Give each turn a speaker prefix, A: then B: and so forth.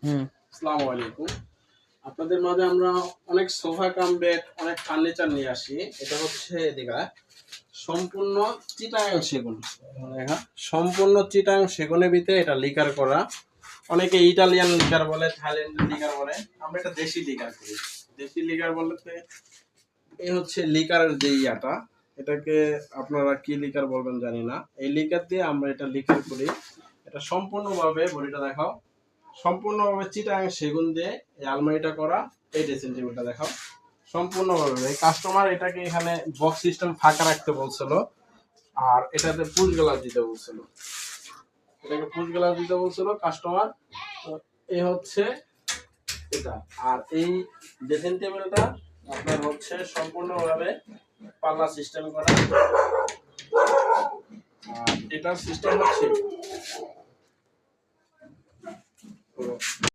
A: আসসালামু আলাইকুম। আপনাদের মাঝে আমরা অনেক সোফা কাম বেড, অনেক ফার্নিচার নিয়ে আসি। এটা হচ্ছে এদিকে সম্পূর্ণ চিটাগাং সেগুন। দেখা সম্পূর্ণ চিটাগাং সেগুনের ভিতরে এটা লিকার করা। অনেকে ইটালিয়ান লিকার বলে, থাইল্যান্ডের লিকার বলে। আমরা এটা দেশি লিকার করি। দেশি লিকার বলতে এই হচ্ছে লিকারের যে ইয়াটা, এটাকে আপনারা কি লিকার বলবেন জানি না। এই লিকার দিয়ে আমরা এটা লিকার করি। এটা সম্পূর্ণভাবে বডিটা দেখাও, সম্পূর্ণভাবে চিটাগাং সেগুন দিয়ে এই আলমারিটা করা। এই ড্রেসিং টেবিলটা দেখাও সম্পূর্ণভাবে। এই কাস্টমার এটাকে এখানে বক্স সিস্টেম ফাঁকা রাখতে বলছিল, আর এটাতে পুশ গ্লাস দিতে বলছিল, এটাকে পুশ গ্লাস দিতে বলছিল কাস্টমার। তো এই হচ্ছে এটা। আর এই ড্রেসিং টেবিলটা আপনার হচ্ছে সম্পূর্ণভাবে পাল্লা সিস্টেম করা। আর এটার সিস্টেম হচ্ছে